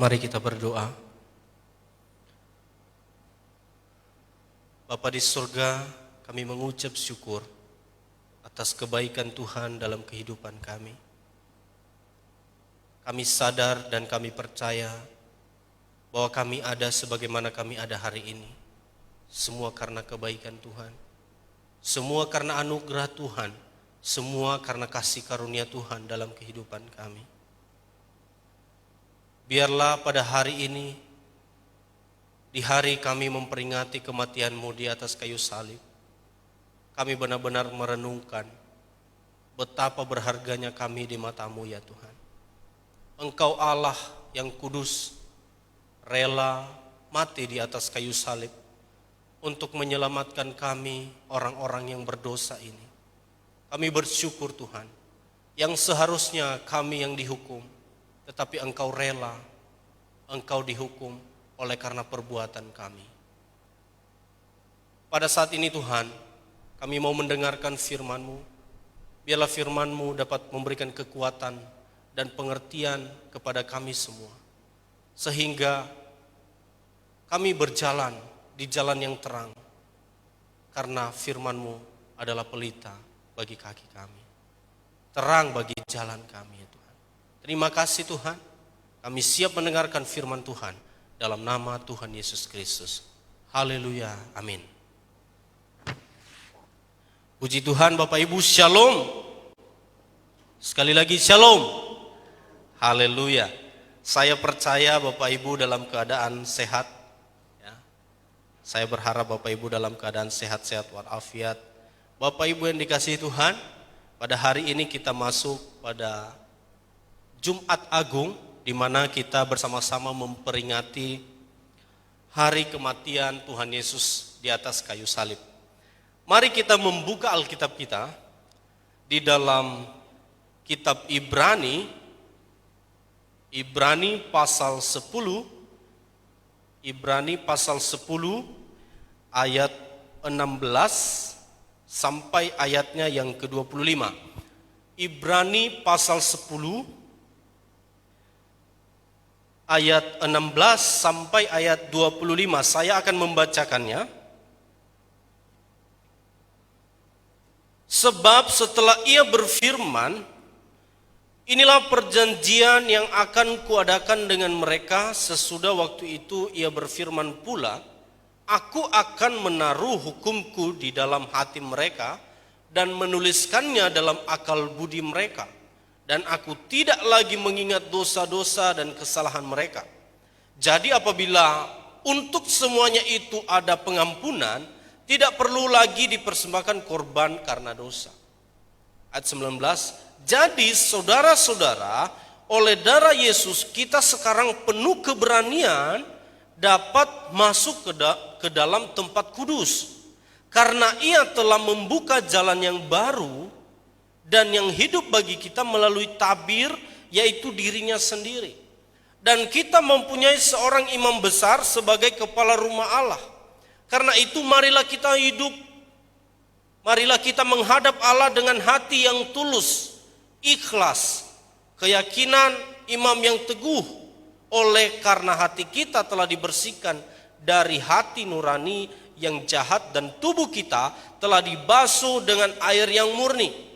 Mari kita berdoa. Bapa di surga, kami mengucap syukur atas kebaikan Tuhan dalam kehidupan kami. Kami sadar dan kami percaya bahwa kami ada sebagaimana kami ada hari ini. Semua karena kebaikan Tuhan. Semua karena anugerah Tuhan. Semua karena kasih karunia Tuhan dalam kehidupan kami. Biarlah pada hari ini, di hari kami memperingati kematian-Mu di atas kayu salib, kami benar-benar merenungkan betapa berharganya kami di mata-Mu ya Tuhan. Engkau Allah yang kudus, rela mati di atas kayu salib untuk menyelamatkan kami orang-orang yang berdosa ini. Kami bersyukur Tuhan, yang seharusnya kami yang dihukum, tetapi Engkau rela, Engkau dihukum oleh karena perbuatan kami. Pada saat ini Tuhan, kami mau mendengarkan firman-Mu. Biarlah firman-Mu dapat memberikan kekuatan dan pengertian kepada kami semua. Sehingga kami berjalan di jalan yang terang. Karena firman-Mu adalah pelita bagi kaki kami. Terang bagi jalan kami ya Tuhan. Terima kasih Tuhan. Kami siap mendengarkan firman Tuhan. Dalam nama Tuhan Yesus Kristus. Haleluya. Amin. Puji Tuhan Bapak Ibu, Shalom. Sekali lagi Shalom. Haleluya. Saya percaya Bapak Ibu dalam keadaan sehat. Ya. Saya berharap Bapak Ibu dalam keadaan sehat-sehat walafiat. Bapak Ibu yang dikasihi Tuhan, pada hari ini kita masuk pada Jumat Agung, di mana kita bersama-sama memperingati hari kematian Tuhan Yesus di atas kayu salib. Mari kita membuka Alkitab kita di dalam kitab Ibrani pasal 10, Ibrani pasal 10 ayat 16 sampai ayatnya yang ke-25. Ibrani pasal 10 ayat 16 sampai ayat 25. Saya akan membacakannya. Sebab setelah ia berfirman, inilah perjanjian yang akan kuadakan dengan mereka sesudah waktu itu ia berfirman pula, aku akan menaruh hukumku di dalam hati mereka dan menuliskannya dalam akal budi mereka. Dan aku tidak lagi mengingat dosa-dosa dan kesalahan mereka. Jadi apabila untuk semuanya itu ada pengampunan, tidak perlu lagi dipersembahkan korban karena dosa. Ayat 19, jadi saudara-saudara, oleh darah Yesus kita sekarang penuh keberanian dapat masuk ke dalam tempat kudus. Karena ia telah membuka jalan yang baru dan yang hidup bagi kita melalui tabir, yaitu dirinya sendiri. Dan kita mempunyai seorang imam besar sebagai kepala rumah Allah. Karena itu marilah kita hidup, marilah kita menghadap Allah dengan hati yang tulus, ikhlas, keyakinan imam yang teguh, oleh karena hati kita telah dibersihkan dari hati nurani yang jahat dan tubuh kita telah dibasuh dengan air yang murni.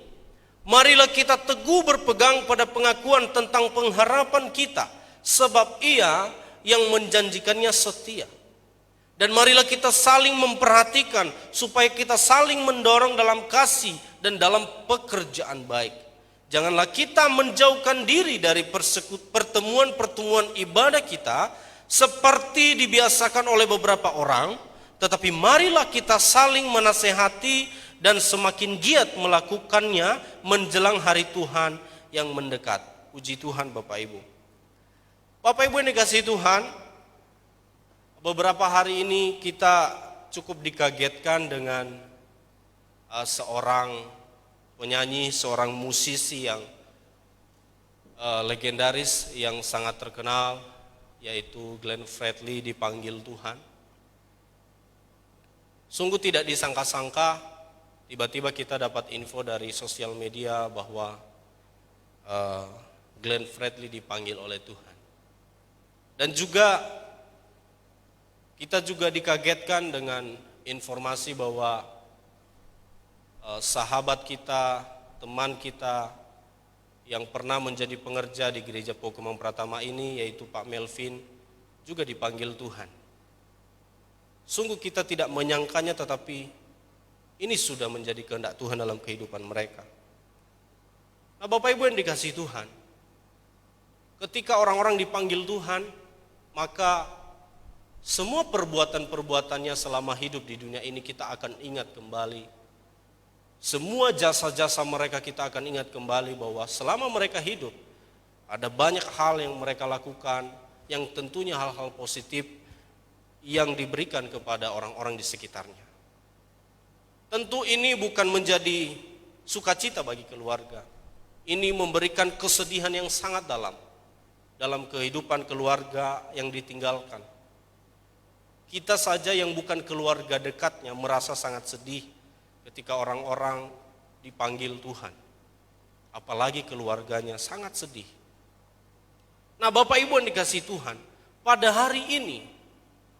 Marilah kita teguh berpegang pada pengakuan tentang pengharapan kita, sebab ia yang menjanjikannya setia. Dan marilah kita saling memperhatikan supaya kita saling mendorong dalam kasih dan dalam pekerjaan baik. Janganlah kita menjauhkan diri dari pertemuan-pertemuan ibadah kita seperti dibiasakan oleh beberapa orang, tetapi marilah kita saling menasehati dan semakin giat melakukannya menjelang hari Tuhan yang mendekat. Puji Tuhan Bapak Ibu. Bapak Ibu yang dikasihi Tuhan, beberapa hari ini kita cukup dikagetkan dengan seorang penyanyi, seorang musisi yang legendaris yang sangat terkenal, yaitu Glenn Fredly dipanggil Tuhan. Sungguh tidak disangka-sangka, tiba-tiba kita dapat info dari sosial media bahwa Glenn Fredly dipanggil oleh Tuhan. Dan juga kita juga dikagetkan dengan informasi bahwa sahabat kita, teman kita yang pernah menjadi pengerja di gereja Pokemon Pratama ini, yaitu Pak Melvin, juga dipanggil Tuhan. Sungguh kita tidak menyangkanya, tetapi ini sudah menjadi kehendak Tuhan dalam kehidupan mereka. Nah, Bapak Ibu yang dikasihi Tuhan, ketika orang-orang dipanggil Tuhan, maka semua perbuatan-perbuatannya selama hidup di dunia ini kita akan ingat kembali. Semua jasa-jasa mereka kita akan ingat kembali bahwa selama mereka hidup, ada banyak hal yang mereka lakukan yang tentunya hal-hal positif yang diberikan kepada orang-orang di sekitarnya. Tentu ini bukan menjadi sukacita bagi keluarga. Ini memberikan kesedihan yang sangat dalam kehidupan keluarga yang ditinggalkan. Kita saja yang bukan keluarga dekatnya merasa sangat sedih ketika orang-orang dipanggil Tuhan. Apalagi keluarganya sangat sedih. Nah, Bapak Ibu yang dikasihi Tuhan, pada hari ini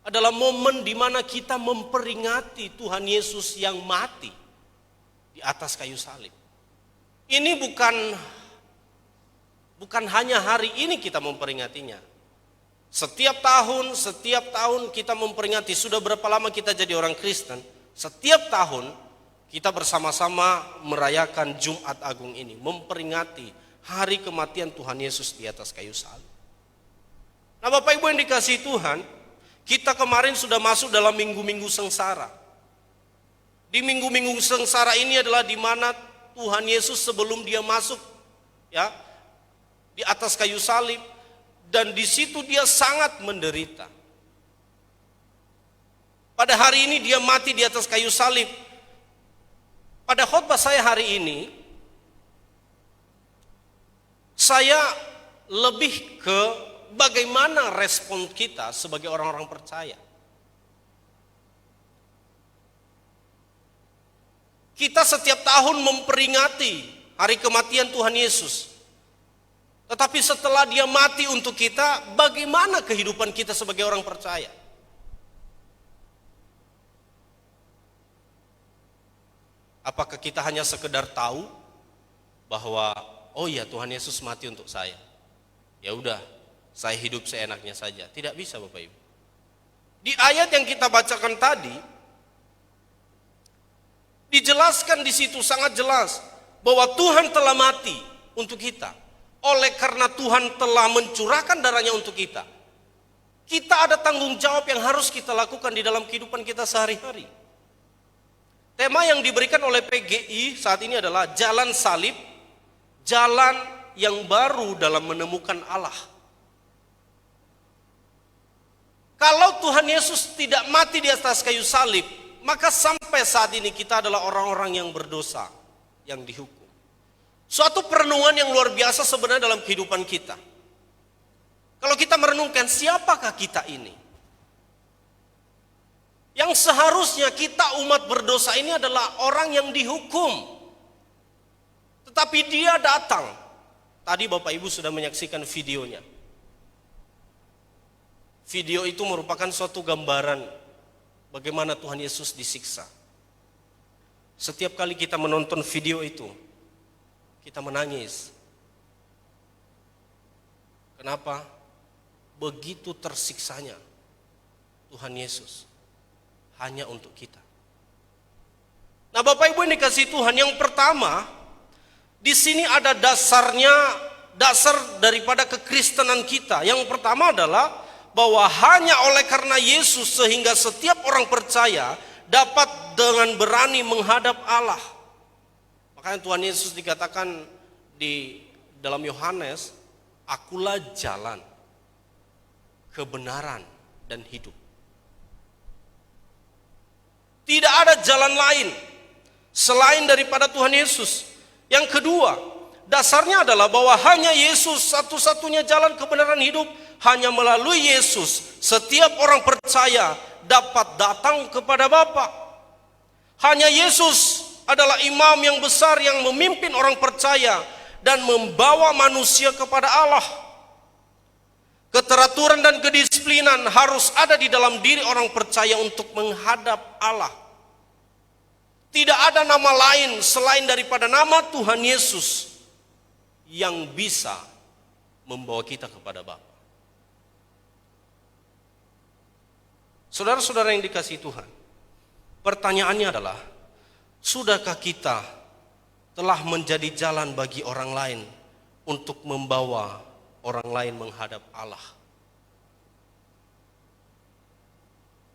adalah momen di mana kita memperingati Tuhan Yesus yang mati di atas kayu salib. Ini bukan hanya hari ini kita memperingatinya. Setiap tahun kita memperingati. Sudah berapa lama kita jadi orang Kristen? Setiap tahun kita bersama-sama merayakan Jumat Agung ini, memperingati hari kematian Tuhan Yesus di atas kayu salib. Nah, Bapak Ibu yang dikasihi Tuhan, kita kemarin sudah masuk dalam minggu-minggu sengsara. Di minggu-minggu sengsara ini adalah di mana Tuhan Yesus sebelum dia masuk ya di atas kayu salib, dan di situ dia sangat menderita. Pada hari ini dia mati di atas kayu salib. Pada khotbah saya hari ini, saya lebih ke bagaimana respon kita sebagai orang-orang percaya. Kita setiap tahun memperingati hari kematian Tuhan Yesus. Tetapi setelah dia mati untuk kita, bagaimana kehidupan kita sebagai orang percaya? Apakah kita hanya sekedar tahu bahwa oh ya, Tuhan Yesus mati untuk saya. Ya udah, saya hidup seenaknya saja. Tidak bisa, Bapak Ibu. Di ayat yang kita bacakan tadi dijelaskan di situ sangat jelas bahwa Tuhan telah mati untuk kita. Oleh karena Tuhan telah mencurahkan darahnya untuk kita, kita ada tanggung jawab yang harus kita lakukan di dalam kehidupan kita sehari-hari. Tema yang diberikan oleh PGI saat ini adalah Jalan Salib, jalan yang baru dalam menemukan Allah. Kalau Tuhan Yesus tidak mati di atas kayu salib, maka sampai saat ini kita adalah orang-orang yang berdosa, yang dihukum. Suatu perenungan yang luar biasa sebenarnya dalam kehidupan kita. Kalau kita merenungkan siapakah kita ini? Yang seharusnya kita umat berdosa ini adalah orang yang dihukum. Tetapi dia datang. Tadi Bapak Ibu sudah menyaksikan videonya. Video itu merupakan suatu gambaran bagaimana Tuhan Yesus disiksa. Setiap kali kita menonton video itu, kita menangis. Kenapa? Begitu tersiksanya Tuhan Yesus hanya untuk kita. Nah, Bapak Ibu yang dikasihi Tuhan, yang pertama di sini ada dasar daripada kekristenan kita. Yang pertama adalah bahwa hanya oleh karena Yesus sehingga setiap orang percaya dapat dengan berani menghadap Allah. Makanya Tuhan Yesus dikatakan di dalam Yohanes, akulah jalan, kebenaran, dan hidup. Tidak ada jalan lain selain daripada Tuhan Yesus. Yang kedua, dasarnya adalah bahwa hanya Yesus satu-satunya jalan kebenaran hidup. Hanya melalui Yesus setiap orang percaya dapat datang kepada Bapa. Hanya Yesus adalah imam yang besar yang memimpin orang percaya dan membawa manusia kepada Allah. Keteraturan dan kedisiplinan harus ada di dalam diri orang percaya untuk menghadap Allah. Tidak ada nama lain selain daripada nama Tuhan Yesus yang bisa membawa kita kepada Bapa. Saudara-saudara yang dikasihi Tuhan, pertanyaannya adalah, sudahkah kita telah menjadi jalan bagi orang lain untuk membawa orang lain menghadap Allah?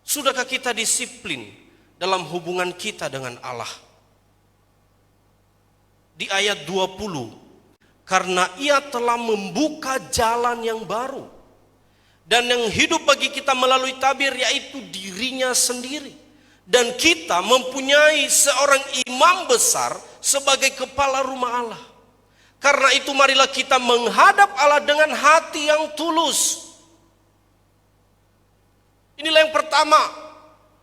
Sudahkah kita disiplin dalam hubungan kita dengan Allah? Di ayat 20, karena Ia telah membuka jalan yang baru dan yang hidup bagi kita melalui tabir, yaitu dirinya sendiri. Dan kita mempunyai seorang imam besar sebagai kepala rumah Allah. Karena itu marilah kita menghadap Allah dengan hati yang tulus. Inilah yang pertama,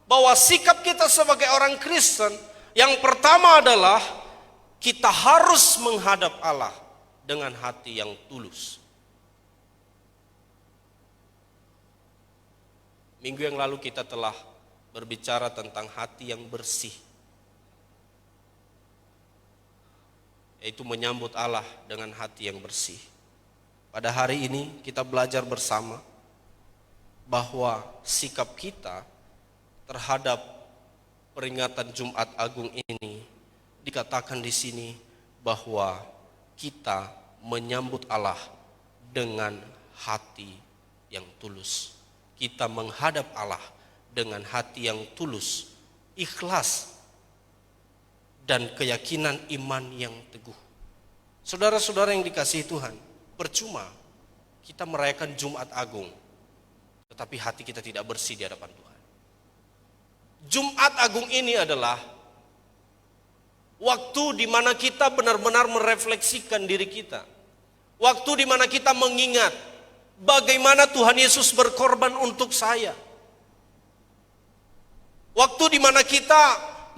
bahwa sikap kita sebagai orang Kristen, yang pertama adalah kita harus menghadap Allah dengan hati yang tulus. Minggu yang lalu kita telah berbicara tentang hati yang bersih, yaitu menyambut Allah dengan hati yang bersih. Pada hari ini kita belajar bersama bahwa sikap kita terhadap peringatan Jumat Agung ini dikatakan di sini bahwa kita menyambut Allah dengan hati yang tulus. Kita menghadap Allah dengan hati yang tulus, ikhlas, dan keyakinan iman yang teguh. Saudara-saudara yang dikasihi Tuhan, percuma kita merayakan Jumat Agung, tetapi hati kita tidak bersih di hadapan Tuhan. Jumat Agung ini adalah waktu di mana kita benar-benar merefleksikan diri kita. Waktu di mana kita mengingat bagaimana Tuhan Yesus berkorban untuk saya. Waktu di mana kita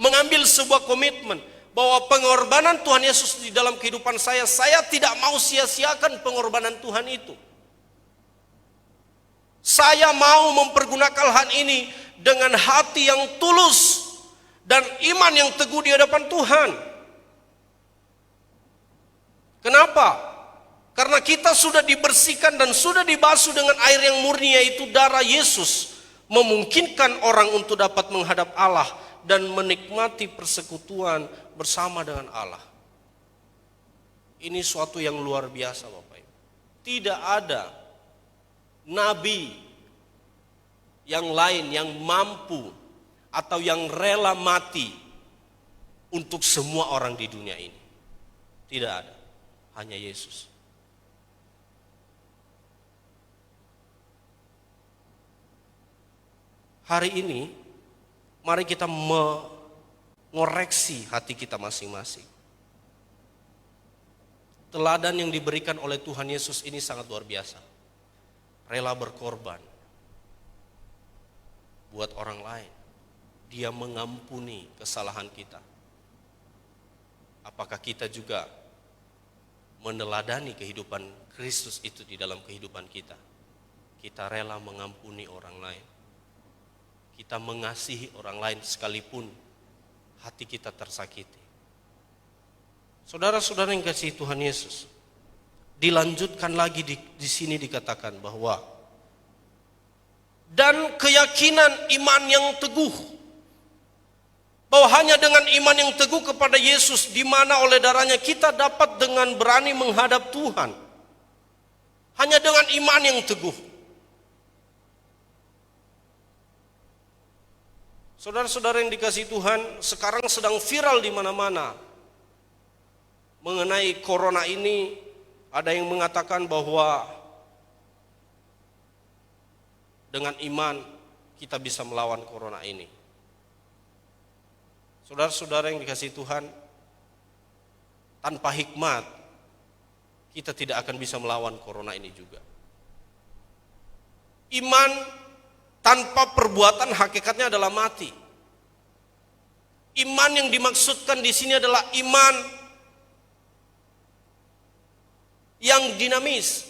mengambil sebuah komitmen bahwa pengorbanan Tuhan Yesus di dalam kehidupan saya tidak mau sia-siakan pengorbanan Tuhan itu. Saya mau mempergunakan hal ini dengan hati yang tulus dan iman yang teguh di hadapan Tuhan. Kenapa? Karena kita sudah dibersihkan dan sudah dibasuh dengan air yang murni, yaitu darah Yesus, memungkinkan orang untuk dapat menghadap Allah dan menikmati persekutuan bersama dengan Allah. Ini suatu yang luar biasa, Bapak Ibu. Tidak ada nabi yang lain yang mampu atau yang rela mati untuk semua orang di dunia ini. Tidak ada, hanya Yesus. Hari ini, mari kita mengoreksi hati kita masing-masing. Teladan yang diberikan oleh Tuhan Yesus ini sangat luar biasa. Rela berkorban buat orang lain. Dia mengampuni kesalahan kita. Apakah kita juga meneladani kehidupan Kristus itu di dalam kehidupan kita? Kita rela mengampuni orang lain. Kita mengasihi orang lain sekalipun hati kita tersakiti. Saudara-saudara yang kasih Tuhan Yesus, dilanjutkan lagi di sini dikatakan bahwa dan keyakinan iman yang teguh, bahwa hanya dengan iman yang teguh kepada Yesus, di mana oleh darahnya kita dapat dengan berani menghadap Tuhan. Hanya dengan iman yang teguh. Saudara-saudara yang dikasihi Tuhan, sekarang sedang viral di mana-mana mengenai corona ini. Ada yang mengatakan bahwa dengan iman kita bisa melawan corona ini. Saudara-saudara yang dikasihi Tuhan, tanpa hikmat kita tidak akan bisa melawan corona ini juga. Iman tanpa perbuatan hakikatnya adalah mati. Iman yang dimaksudkan di sini adalah iman yang dinamis.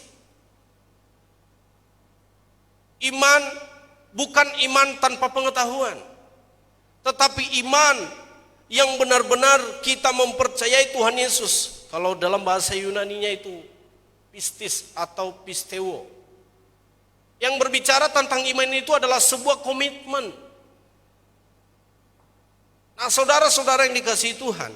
Iman bukan iman tanpa pengetahuan, tetapi iman yang benar-benar kita mempercayai Tuhan Yesus. Kalau dalam bahasa Yunaninya itu pistis atau pisteuo. Yang berbicara tentang iman itu adalah sebuah komitmen. Nah, saudara-saudara yang dikasihi Tuhan,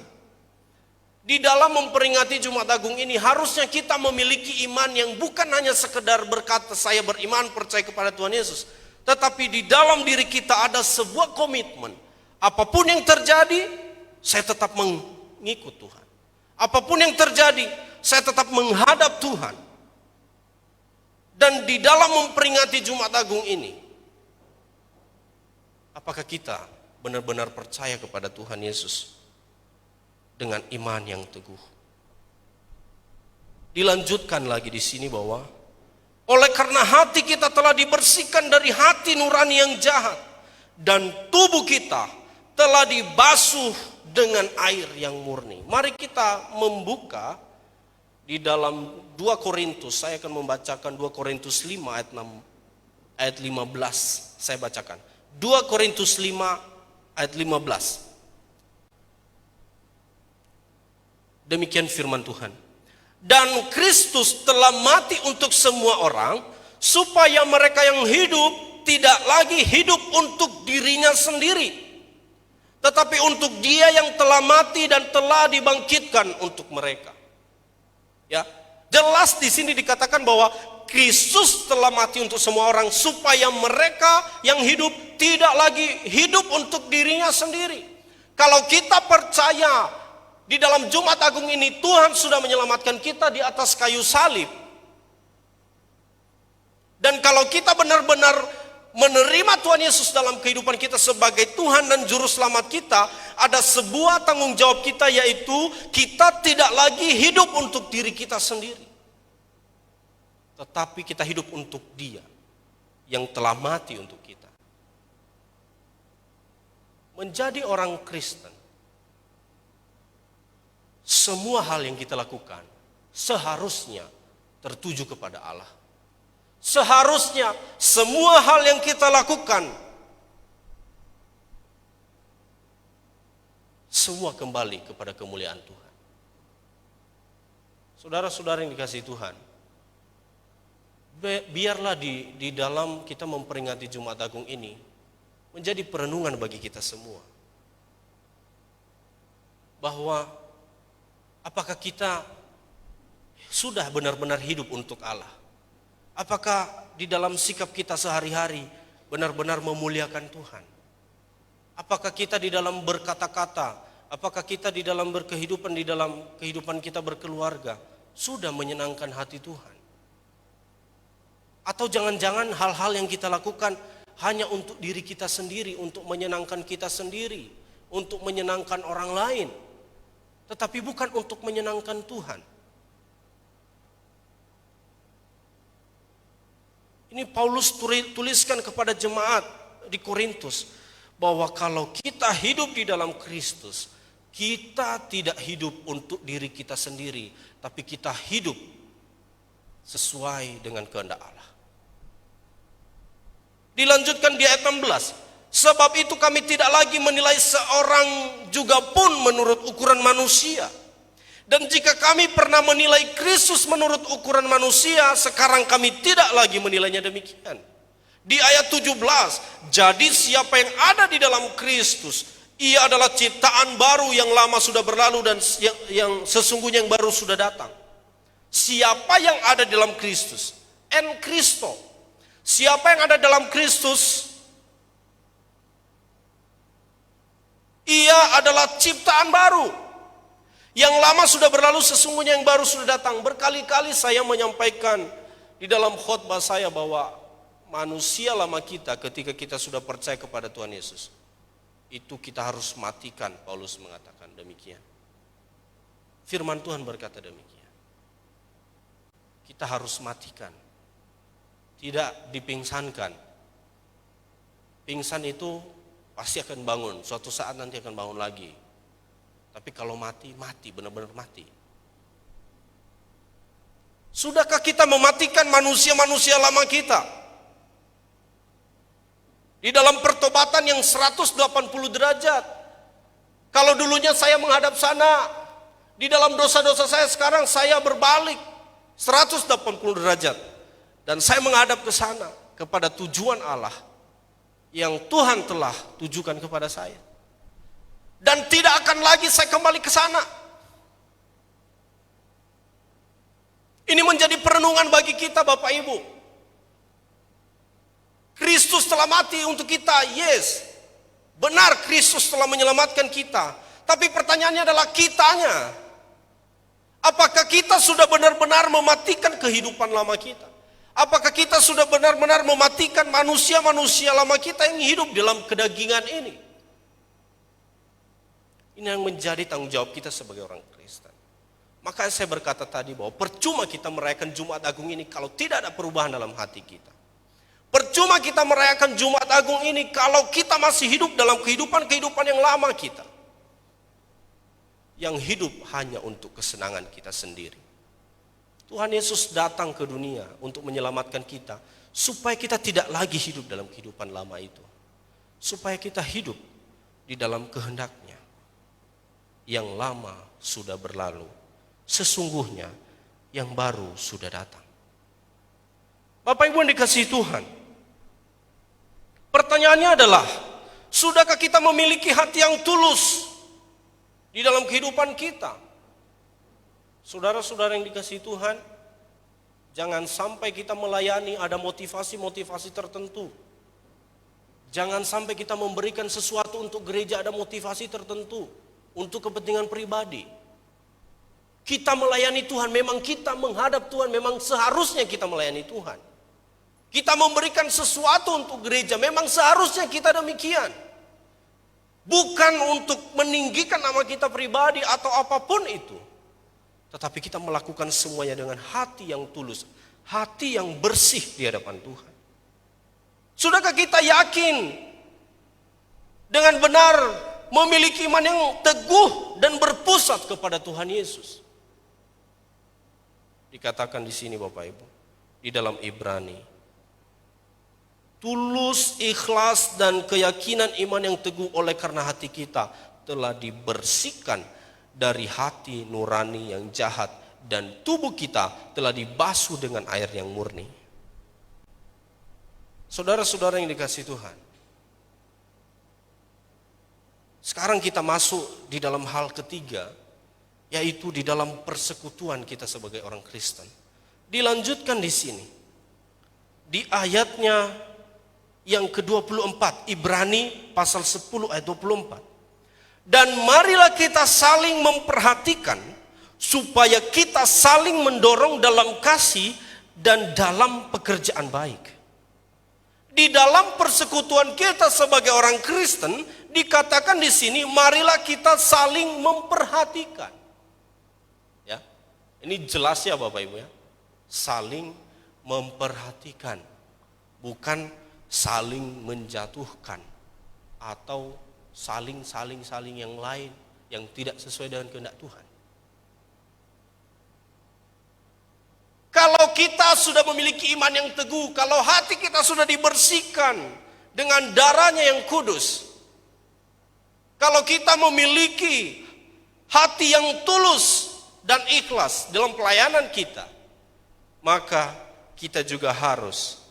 di dalam memperingati Jumat Agung ini harusnya kita memiliki iman yang bukan hanya sekedar berkata saya beriman percaya kepada Tuhan Yesus, tetapi di dalam diri kita ada sebuah komitmen. Apapun yang terjadi, saya tetap mengikut Tuhan. Apapun yang terjadi, saya tetap menghadap Tuhan. Dan di dalam memperingati Jumat Agung ini, apakah kita benar-benar percaya kepada Tuhan Yesus dengan iman yang teguh? Dilanjutkan lagi di sini bahwa oleh karena hati kita telah dibersihkan dari hati nurani yang jahat dan tubuh kita telah dibasuh dengan air yang murni. Mari kita membuka di dalam 2 Korintus. Saya akan membacakan 2 Korintus 5 ayat 6 ayat 15. Saya bacakan. 2 Korintus 5 ayat 15. Demikian firman Tuhan. Dan Kristus telah mati untuk semua orang, supaya mereka yang hidup tidak lagi hidup untuk dirinya sendiri, tetapi untuk Dia yang telah mati dan telah dibangkitkan untuk mereka. Ya, jelas di sini dikatakan bahwa Kristus telah mati untuk semua orang, supaya mereka yang hidup tidak lagi hidup untuk dirinya sendiri. Kalau kita percaya di dalam Jumat Agung ini Tuhan sudah menyelamatkan kita di atas kayu salib. Dan kalau kita benar-benar menerima Tuhan Yesus dalam kehidupan kita sebagai Tuhan dan Juru Selamat kita, ada sebuah tanggung jawab kita, yaitu kita tidak lagi hidup untuk diri kita sendiri, tetapi kita hidup untuk Dia yang telah mati untuk kita. Menjadi orang Kristen, semua hal yang kita lakukan seharusnya tertuju kepada Allah. Seharusnya semua hal yang kita lakukan semua kembali kepada kemuliaan Tuhan. Saudara-saudara yang dikasihi Tuhan, biarlah di dalam kita memperingati Jumat Agung ini menjadi perenungan bagi kita semua, bahwa apakah kita sudah benar-benar hidup untuk Allah? Apakah di dalam sikap kita sehari-hari benar-benar memuliakan Tuhan? Apakah kita di dalam berkata-kata, apakah kita di dalam berkehidupan, di dalam kehidupan kita berkeluarga sudah menyenangkan hati Tuhan? Atau jangan-jangan hal-hal yang kita lakukan hanya untuk diri kita sendiri, untuk menyenangkan kita sendiri, untuk menyenangkan orang lain, tetapi bukan untuk menyenangkan Tuhan. Ini Paulus tuliskan kepada jemaat di Korintus, bahwa kalau kita hidup di dalam Kristus, kita tidak hidup untuk diri kita sendiri, tapi kita hidup sesuai dengan kehendak Allah. Dilanjutkan di ayat 16. Sebab itu kami tidak lagi menilai seorang juga pun menurut ukuran manusia. Dan jika kami pernah menilai Kristus menurut ukuran manusia, sekarang kami tidak lagi menilainya demikian. Di ayat 17, jadi siapa yang ada di dalam Kristus, ia adalah ciptaan baru, yang lama sudah berlalu dan yang sesungguhnya yang baru sudah datang. Siapa yang ada di dalam Kristus? En Kristo. Siapa yang ada dalam Kristus, ia adalah ciptaan baru. Yang lama sudah berlalu, sesungguhnya yang baru sudah datang. Berkali-kali saya menyampaikan di dalam khotbah saya bahwa manusia lama kita ketika kita sudah percaya kepada Tuhan Yesus, itu kita harus matikan. Paulus mengatakan demikian. Firman Tuhan berkata demikian. Kita harus matikan. Tidak dipingsankan. Pingsan itu pasti akan bangun. Suatu saat nanti akan bangun lagi. Tapi kalau mati, mati, benar-benar mati. Sudahkah kita mematikan manusia-manusia lama kita? Di dalam pertobatan yang 180 derajat. Kalau dulunya saya menghadap sana, di dalam dosa-dosa saya sekarang saya berbalik 180 derajat. Dan saya menghadap ke sana, kepada tujuan Allah yang Tuhan telah tujukan kepada saya. Dan tidak akan lagi saya kembali ke sana. Ini menjadi perenungan bagi kita Bapak Ibu. Kristus telah mati untuk kita, yes. Benar Kristus telah menyelamatkan kita. Tapi pertanyaannya adalah kitanya. Apakah kita sudah benar-benar mematikan kehidupan lama kita? Apakah kita sudah benar-benar mematikan manusia-manusia lama kita yang hidup dalam kedagingan ini? Ini yang menjadi tanggung jawab kita sebagai orang Kristen. Maka saya berkata tadi bahwa percuma kita merayakan Jumat Agung ini kalau tidak ada perubahan dalam hati kita. Percuma kita merayakan Jumat Agung ini kalau kita masih hidup dalam kehidupan yang lama kita. Yang hidup hanya untuk kesenangan kita sendiri. Tuhan Yesus datang ke dunia untuk menyelamatkan kita. Supaya kita tidak lagi hidup dalam kehidupan lama itu. Supaya kita hidup di dalam kehendaknya. Yang lama sudah berlalu. Sesungguhnya yang baru sudah datang. Bapak Ibu yang dikasihi Tuhan. Pertanyaannya adalah, sudahkah kita memiliki hati yang tulus di dalam kehidupan kita? Saudara-saudara yang dikasihi Tuhan, jangan sampai kita melayani ada motivasi-motivasi tertentu. Jangan sampai kita memberikan sesuatu untuk gereja ada motivasi tertentu, untuk kepentingan pribadi. Kita melayani Tuhan, memang kita menghadap Tuhan, memang seharusnya kita melayani Tuhan. Kita memberikan sesuatu untuk gereja, memang seharusnya kita demikian. Bukan untuk meninggikan nama kita pribadi atau apapun itu. Tetapi kita melakukan semuanya dengan hati yang tulus, hati yang bersih di hadapan Tuhan. Sudahkah kita yakin dengan benar memiliki iman yang teguh dan berpusat kepada Tuhan Yesus? Dikatakan di sini Bapak Ibu, di dalam Ibrani, tulus, ikhlas dan keyakinan iman yang teguh oleh karena hati kita telah dibersihkan dari hati nurani yang jahat dan tubuh kita telah dibasuh dengan air yang murni. Saudara-saudara yang dikasihi Tuhan, sekarang kita masuk di dalam hal ketiga, yaitu di dalam persekutuan kita sebagai orang Kristen. Dilanjutkan di sini, di ayatnya yang ke-24, Ibrani pasal 10 ayat 24. Dan marilah kita saling memperhatikan, supaya kita saling mendorong dalam kasih dan dalam pekerjaan baik. Di dalam persekutuan kita sebagai orang Kristen, dikatakan di sini, marilah kita saling memperhatikan. Ya, ini jelas ya Bapak Ibu ya, saling memperhatikan, bukan saling menjatuhkan atau saling yang lain yang tidak sesuai dengan kehendak Tuhan. Kalau kita sudah memiliki iman yang teguh, kalau hati kita sudah dibersihkan dengan darahnya yang kudus, kalau kita memiliki hati yang tulus dan ikhlas dalam pelayanan kita, maka kita juga harus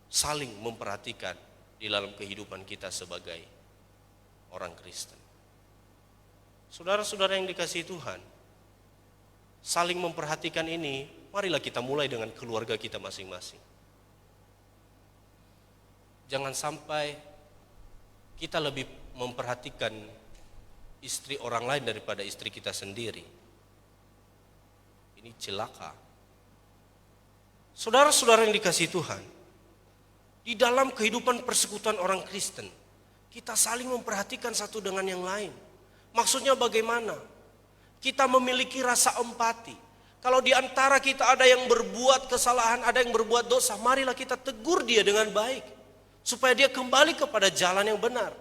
saling memperhatikan di dalam kehidupan kita sebagai orang Kristen. Saudara-saudara yang dikasihi Tuhan, saling memperhatikan ini, marilah kita mulai dengan keluarga kita masing-masing. Jangan sampai kita lebih memperhatikan istri orang lain daripada istri kita sendiri. Ini celaka. Saudara-saudara yang dikasihi Tuhan, di dalam kehidupan persekutuan orang Kristen, kita saling memperhatikan satu dengan yang lain. Maksudnya bagaimana? Kita memiliki rasa empati. Kalau di antara kita ada yang berbuat kesalahan, ada yang berbuat dosa, marilah kita tegur dia dengan baik, supaya dia kembali kepada jalan yang benar.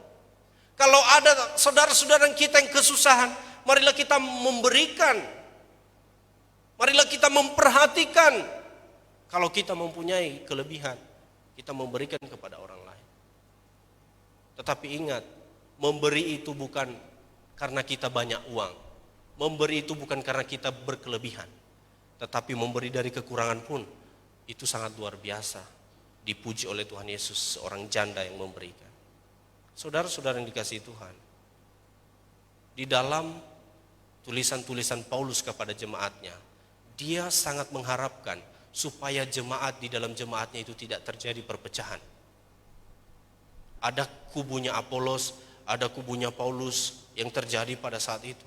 Kalau ada saudara-saudara kita yang kesusahan, marilah kita memberikan, marilah kita memperhatikan. Kalau kita mempunyai kelebihan, kita memberikan kepada orang lain. Tetapi ingat, memberi itu bukan karena kita banyak uang. Memberi itu bukan karena kita berkelebihan. Tetapi memberi dari kekurangan pun itu sangat luar biasa. Dipuji oleh Tuhan Yesus, seorang janda yang memberikan. Saudara-saudara yang dikasihi Tuhan, di dalam tulisan-tulisan Paulus kepada jemaatnya, dia sangat mengharapkan supaya jemaat di dalam jemaatnya itu tidak terjadi perpecahan. Ada kubunya Apolos, ada kubunya Paulus yang terjadi pada saat itu.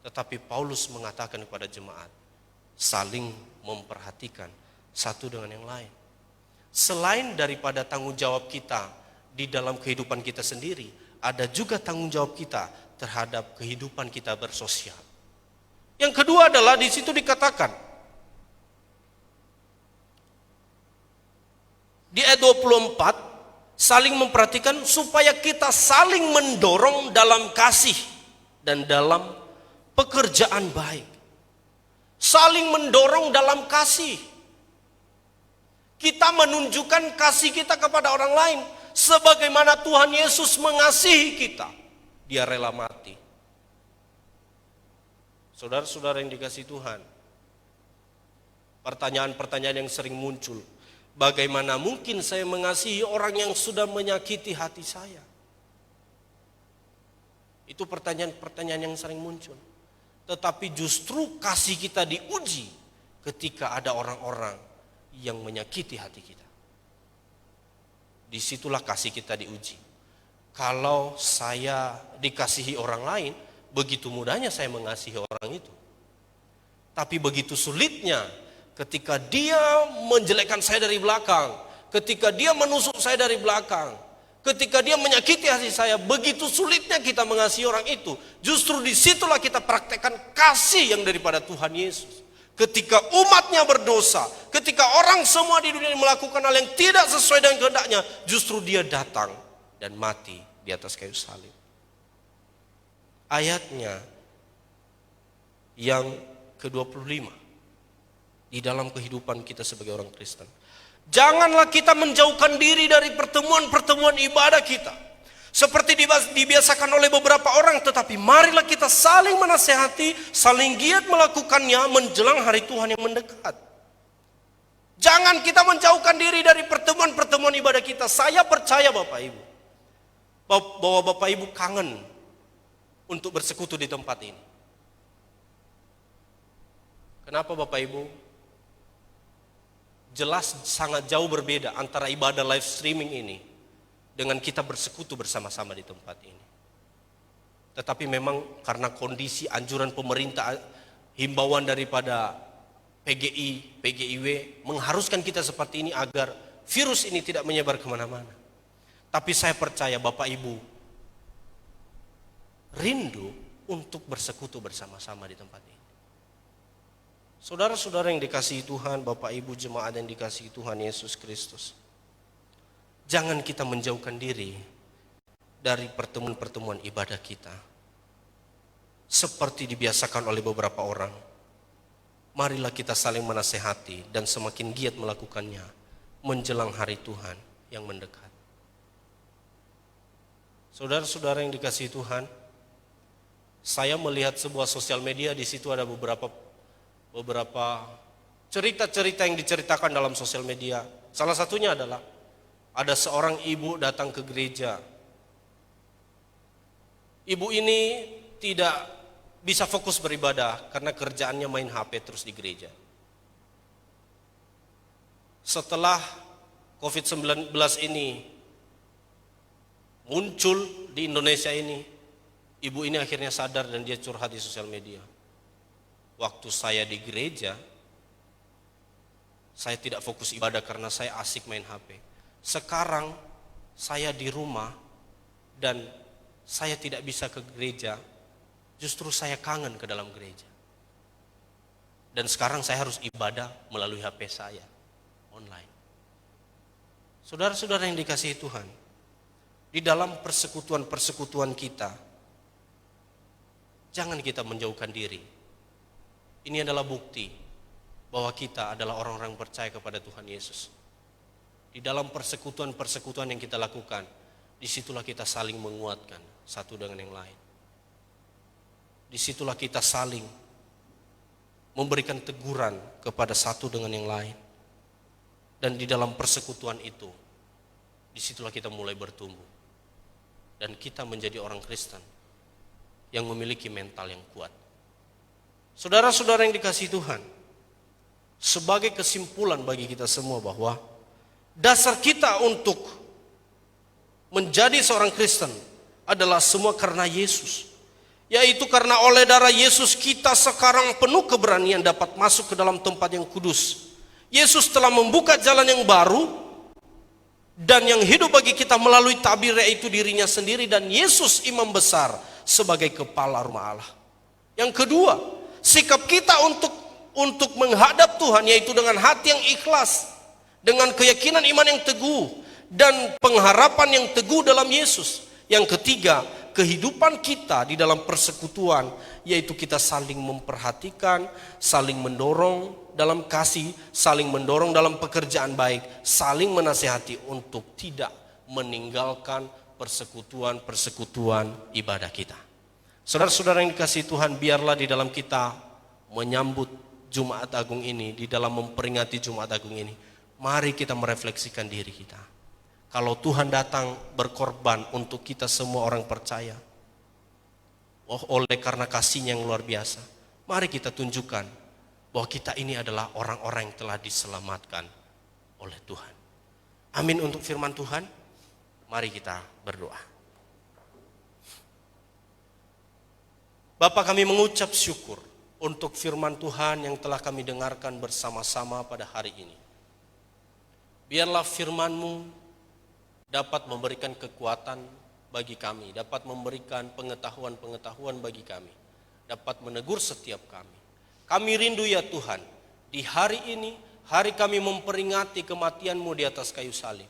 Tetapi Paulus mengatakan kepada jemaat, saling memperhatikan satu dengan yang lain. Selain daripada tanggung jawab kita di dalam kehidupan kita sendiri, ada juga tanggung jawab kita terhadap kehidupan kita bersosial. Yang kedua adalah di situ dikatakan, di ayat 24, saling memperhatikan supaya kita saling mendorong dalam kasih dan dalam pekerjaan baik. Saling mendorong dalam kasih. Kita menunjukkan kasih kita kepada orang lain sebagaimana Tuhan Yesus mengasihi kita. Dia rela mati. Saudara-saudara yang dikasihi Tuhan, pertanyaan-pertanyaan yang sering muncul, bagaimana mungkin saya mengasihi orang yang sudah menyakiti hati saya? Itu pertanyaan-pertanyaan yang sering muncul. Tetapi justru kasih kita diuji ketika ada orang-orang yang menyakiti hati kita. Disitulah kasih kita diuji. Kalau saya dikasihi orang lain, begitu mudahnya saya mengasihi orang itu. Tapi begitu sulitnya ketika dia menjelekkan saya dari belakang, ketika dia menusuk saya dari belakang, ketika dia menyakiti hati saya, begitu sulitnya kita mengasihi orang itu. Justru disitulah kita praktekkan kasih yang daripada Tuhan Yesus. Ketika umatnya berdosa, ketika orang semua di dunia melakukan hal yang tidak sesuai dengan kehendaknya, justru dia datang dan mati di atas kayu salib. Ayatnya yang ke-25 di dalam kehidupan kita sebagai orang Kristen. Janganlah kita menjauhkan diri dari pertemuan-pertemuan ibadah kita, seperti dibiasakan oleh beberapa orang, tetapi marilah kita saling menasehati, saling giat melakukannya menjelang hari Tuhan yang mendekat. Jangan kita menjauhkan diri dari pertemuan-pertemuan ibadah kita. Saya percaya Bapak Ibu, bahwa Bapak Ibu kangen untuk bersekutu di tempat ini. Kenapa Bapak Ibu? Jelas sangat jauh berbeda antara ibadah live streaming ini dengan kita bersekutu bersama-sama di tempat ini. Tetapi memang karena kondisi anjuran pemerintah, himbauan daripada PGI, PGIW mengharuskan kita seperti ini agar virus ini tidak menyebar kemana-mana. Tapi saya percaya Bapak Ibu rindu untuk bersekutu bersama-sama di tempat ini. Saudara-saudara yang dikasihi Tuhan, Bapak Ibu jemaat yang dikasihi Tuhan Yesus Kristus, jangan kita menjauhkan diri dari pertemuan-pertemuan ibadah kita seperti dibiasakan oleh beberapa orang. Marilah kita saling menasehati dan semakin giat melakukannya menjelang hari Tuhan yang mendekat. Saudara-saudara yang dikasihi Tuhan, saya melihat sebuah sosial media, di situ ada beberapa cerita-cerita yang diceritakan dalam sosial media. Salah satunya adalah ada seorang ibu datang ke gereja. Ibu ini tidak bisa fokus beribadah karena kerjaannya main HP terus di gereja. Setelah COVID-19 ini muncul di Indonesia ini, ibu ini akhirnya sadar dan dia curhat di sosial media. Waktu saya di gereja, saya tidak fokus ibadah karena saya asik main HP. Sekarang saya di rumah dan saya tidak bisa ke gereja, justru saya kangen ke dalam gereja. Dan sekarang saya harus ibadah melalui HP saya, online. Saudara-saudara yang dikasihi Tuhan, di dalam persekutuan-persekutuan kita, jangan kita menjauhkan diri. Ini adalah bukti bahwa kita adalah orang-orang percaya kepada Tuhan Yesus. di dalam persekutuan-persekutuan yang kita lakukan, disitulah kita saling menguatkan satu dengan yang lain. Disitulah kita saling memberikan teguran kepada satu dengan yang lain. Dan di dalam persekutuan itu, disitulah kita mulai bertumbuh. Dan kita menjadi orang Kristen yang memiliki mental yang kuat. Saudara-saudara yang dikasihi Tuhan, sebagai kesimpulan bagi kita semua bahwa dasar kita untuk menjadi seorang Kristen adalah semua karena Yesus. Yaitu karena oleh darah Yesus kita sekarang penuh keberanian dapat masuk ke dalam tempat yang kudus. Yesus telah membuka jalan yang baru dan yang hidup bagi kita melalui tabir, yaitu dirinya sendiri, dan Yesus imam besar sebagai kepala rumah Allah. Yang kedua, sikap kita untuk menghadap Tuhan yaitu dengan hati yang ikhlas, dengan keyakinan iman yang teguh dan pengharapan yang teguh dalam Yesus. Yang ketiga, kehidupan kita di dalam persekutuan yaitu kita saling memperhatikan, saling mendorong dalam kasih, saling mendorong dalam pekerjaan baik, saling menasihati untuk tidak meninggalkan persekutuan-persekutuan ibadah kita. Saudara-saudara yang dikasihi Tuhan, biarlah di dalam kita menyambut Jumat Agung ini, di dalam memperingati Jumat Agung ini, mari kita merefleksikan diri kita. Kalau Tuhan datang berkorban untuk kita semua orang percaya, oleh karena kasih-Nya yang luar biasa, mari kita tunjukkan bahwa kita ini adalah orang-orang yang telah diselamatkan oleh Tuhan. Amin untuk firman Tuhan. Mari kita berdoa. Bapa, kami mengucap syukur untuk firman Tuhan yang telah kami dengarkan bersama-sama pada hari ini. Biarlah firman-Mu dapat memberikan kekuatan bagi kami, dapat memberikan pengetahuan-pengetahuan bagi kami, dapat menegur setiap kami. Kami rindu ya Tuhan, di hari ini, hari kami memperingati kematian-Mu di atas kayu salib.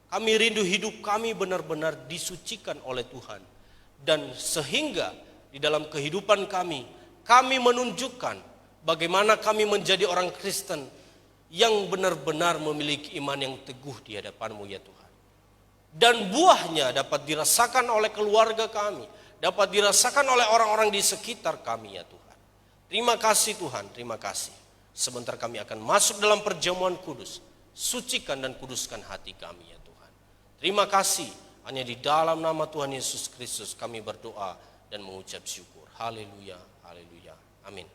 Kami rindu hidup kami benar-benar disucikan oleh Tuhan. Dan sehingga di dalam kehidupan kami menunjukkan bagaimana kami menjadi orang Kristen yang benar-benar memiliki iman yang teguh di hadapan-Mu ya Tuhan. Dan buahnya dapat dirasakan oleh keluarga kami, dapat dirasakan oleh orang-orang di sekitar kami ya Tuhan. Terima kasih Tuhan, terima kasih. Sebentar kami akan masuk dalam perjamuan kudus. Sucikan dan kuduskan hati kami ya Tuhan. Terima kasih, hanya di dalam nama Tuhan Yesus Kristus kami berdoa dan mengucap syukur. Haleluya, haleluya, amin.